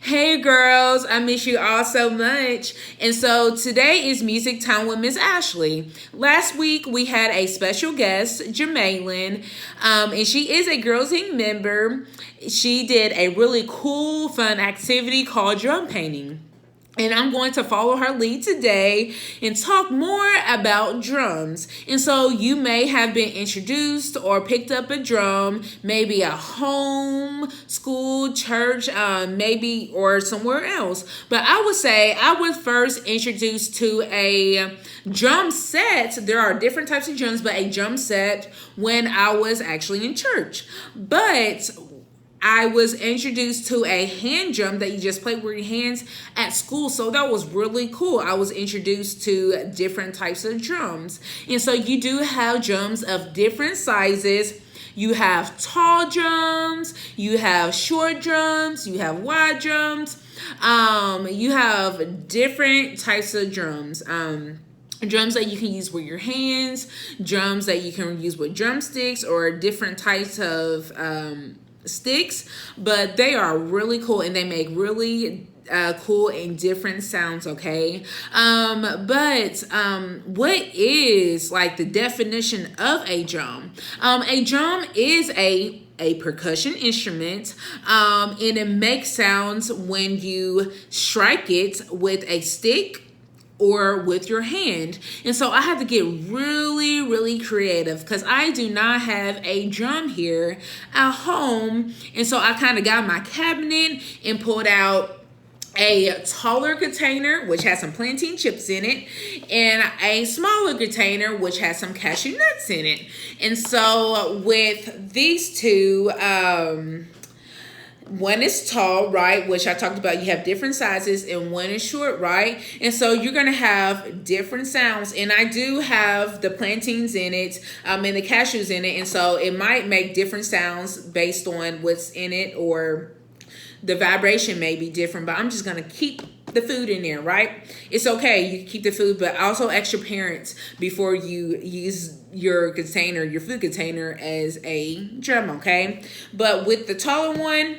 Hey girls, I miss you all so much. And so today is Music Time with Miss Ashley. Last week we had a special guest, Jermaylin, and she is a Girls Inc. member. She did a really cool, fun activity called drum painting. And I'm going to follow her lead today and talk more about drums. And so you may have been introduced or picked up a drum, maybe at home, school, church, maybe, or somewhere else. But I would say I was first introduced to a drum set. There are different types of drums, but a drum set when I was actually in church. But I was introduced to a hand drum that you just play with your hands at school. So that was really cool. I was introduced to different types of drums. And so you do have drums of different sizes. You have tall drums, you have short drums, you have wide drums. You have different types of drums. Drums that you can use with your hands, drums that you can use with drumsticks, or different types of sticks, but they are really cool and they make really cool and different sounds. Okay, but what is like the definition of a drum? A drum is a percussion instrument, and it makes sounds when you strike it with a stick or with your hand. And so I had to get really creative because I do not have a drum here at home. And so I kind of got my cabinet and pulled out a taller container, which has some plantain chips in it, and a smaller container, which has some cashew nuts in it. And so with these two, one is tall, right? Which I talked about. You have different sizes, and one is short, right? And so you're going to have different sounds. And I do have the plantains in it, and the cashews in it. And so it might make different sounds based on what's in it, or the vibration may be different. But I'm just going to keep the food in there, right? It's okay. You can keep the food, but also ask your parents before you use your container, your food container, as a drum, okay? But with the taller one,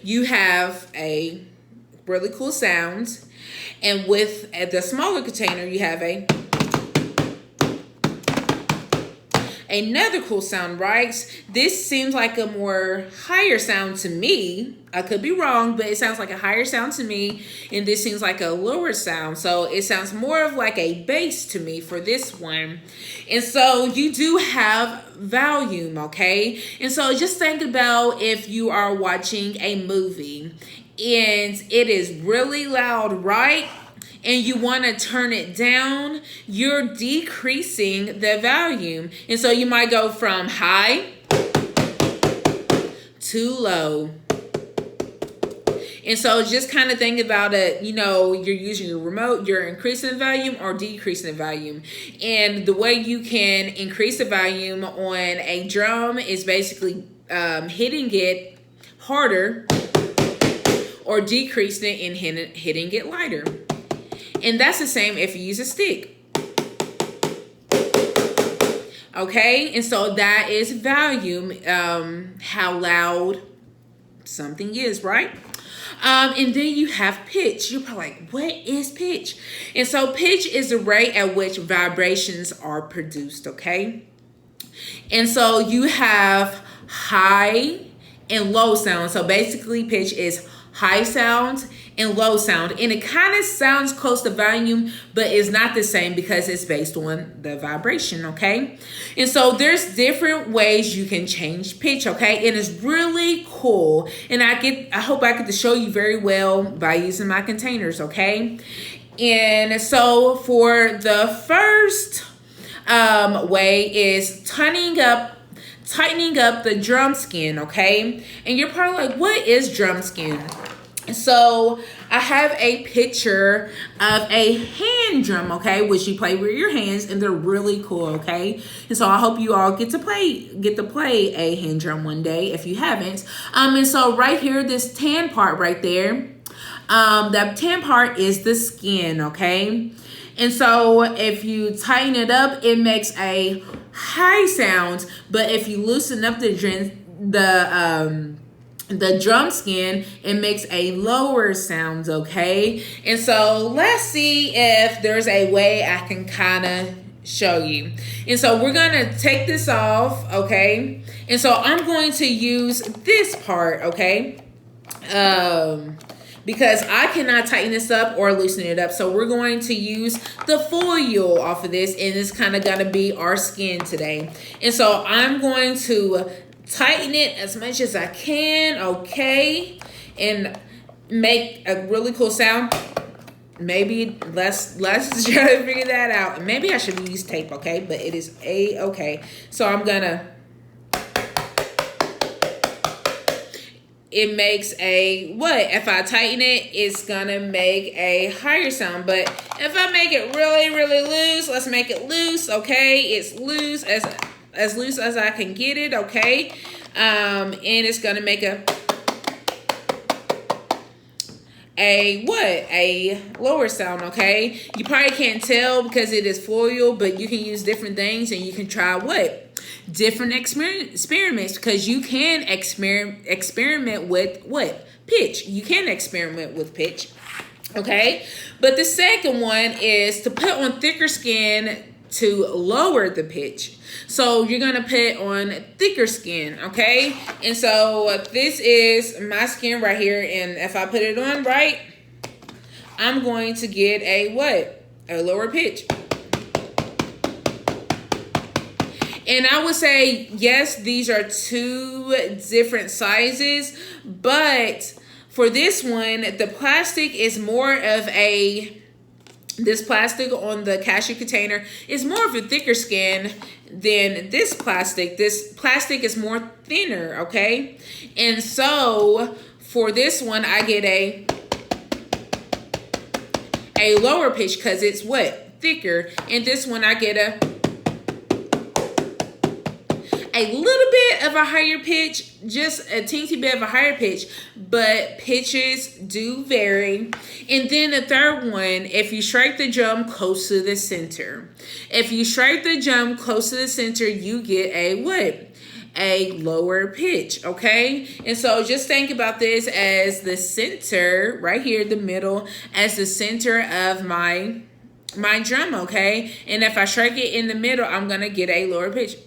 you have a really cool sound. And with the smaller container, you have another cool sound, right? This seems like a more higher sound to me. I could be wrong, but it sounds like a higher sound to me. And this seems like a lower sound. So it sounds more of like a bass to me for this one. And so you do have volume, okay? And so just think about if you are watching a movie and it is really loud, right? And you want to turn it down, you're decreasing the volume. And so you might go from high to low. And so just kind of think about it, you're using your remote, you're increasing the volume or decreasing the volume. And the way you can increase the volume on a drum is basically hitting it harder, or decreasing it and hitting it lighter. And that's the same if you use a stick. Okay, and so that is volume, how loud something is, right? And then you have pitch. You're probably like, what is pitch? And so pitch is the rate at which vibrations are produced, okay? And so you have high and low sound. So basically pitch is high sound and low sound, and it kind of sounds close to volume, but it's not the same because it's based on the vibration, okay? And so there's different ways you can change pitch, okay? And it's really cool, and I hope I get to show you very well by using my containers, okay? And so for the first way is tightening up the drum skin, okay? And you're probably like, what is drum skin? So I have a picture of a hand drum, okay, which you play with your hands, and they're really cool, okay? And so I hope you all get to play a hand drum one day if you haven't. And so right here, this tan part right there, that tan part is the skin, okay? And so if you tighten it up, it makes a high sound, but if you loosen up the the drum skin, it makes a lower sound, okay? And so let's see if there's a way I can kind of show you. And so we're gonna take this off, okay? And so I'm going to use this part, okay? Because I cannot tighten this up or loosen it up. So we're going to use the foil off of this, and it's kind of gonna be our skin today. And so I'm going to tighten it as much as I can, okay? And make a really cool sound. Maybe let's try to figure that out. Maybe I should use tape, okay? But it is okay. So I'm gonna, it makes a what? If I tighten it, it's gonna make a higher sound. But if I make it really loose, let's make it loose, okay? It's loose, as loose as I can get it, okay? And it's gonna make a lower sound, okay? You probably can't tell because it is foil, but you can use different things, and you can try different experiments, because you can experiment with pitch. You can experiment with pitch, okay? But the second one is to put on thicker skin to lower the pitch. So you're gonna put on thicker skin, okay? And so this is my skin right here, and if I put it on right, I'm going to get a lower pitch. And I would say, yes, these are two different sizes, but for this one, the plastic is more of this plastic on the cashew container is more of a thicker skin than this plastic. This plastic is more thinner, okay? And so for this one, I get a lower pitch because it's thicker. And this one, I get a little bit of a higher pitch, just a teensy bit of a higher pitch, but pitches do vary. And then the third one, if you strike the drum close to the center. If you strike the drum close to the center, you get a lower pitch, okay? And so just think about this as the center, right here, the middle, as the center of my drum, okay? And if I strike it in the middle, I'm gonna get a lower pitch.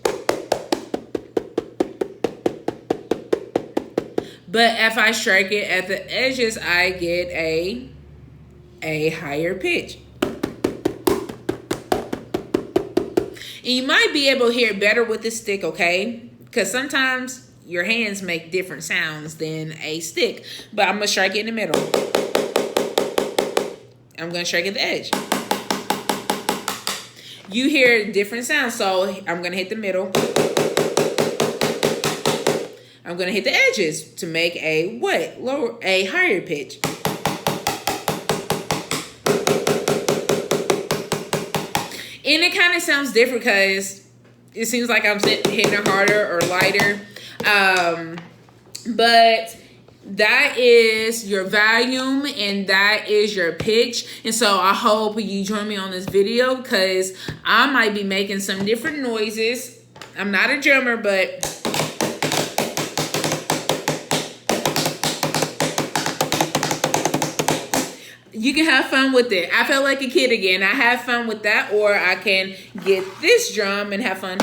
But if I strike it at the edges, I get a higher pitch. And you might be able to hear it better with the stick, okay? Because sometimes your hands make different sounds than a stick. But I'm going to strike it in the middle. I'm going to strike at the edge. You hear different sounds, so I'm going to hit the middle. I'm going to hit the edges to make a higher pitch. And it kind of sounds different because it seems like I'm hitting it harder or lighter. But that is your volume and that is your pitch. And so I hope you join me on this video because I might be making some different noises. I'm not a drummer, but you can have fun with it. I felt like a kid again. I have fun with that, or I can get this drum and have fun.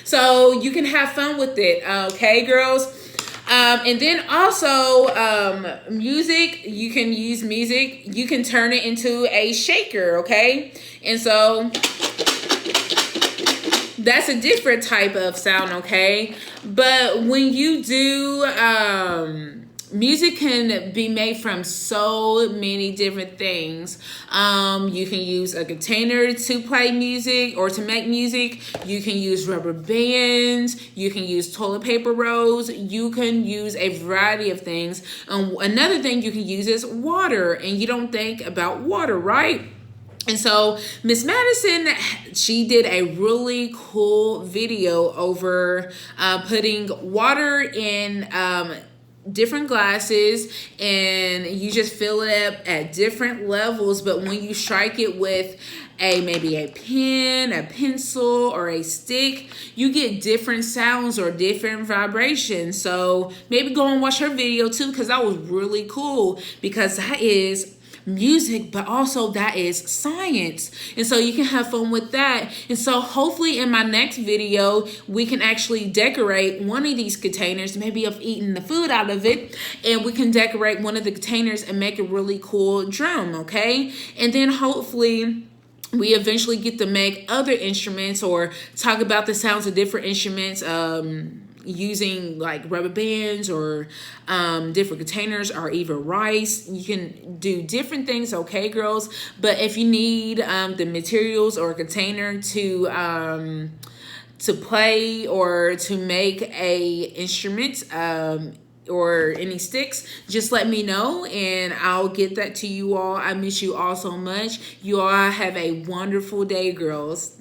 So you can have fun with it, okay, girls? And then also music, you can use music. You can turn it into a shaker, okay? And so that's a different type of sound, okay? But when you do, music can be made from so many different things. You can use a container to play music or to make music. You can use rubber bands. You can use toilet paper rolls. You can use a variety of things. Another thing you can use is water, and you don't think about water, right? And so Miss Madison, she did a really cool video over putting water in different glasses, and you just fill it up at different levels. But when you strike it with maybe a pen, a pencil, or a stick, you get different sounds or different vibrations. So maybe go and watch her video too, because that was really cool, because that is music, but also that is science, and so you can have fun with that. And so hopefully in my next video we can actually decorate one of these containers. Maybe I've eaten the food out of it, and we can decorate one of the containers and make a really cool drum. Okay, and then hopefully we eventually get to make other instruments or talk about the sounds of different instruments, using like rubber bands or different containers, or even rice. You can do different things, okay, girls? But if you need the materials or a container to play or to make a instrument, or any sticks, just let me know and I'll get that to you all. I miss you all so much. You all have a wonderful day, girls.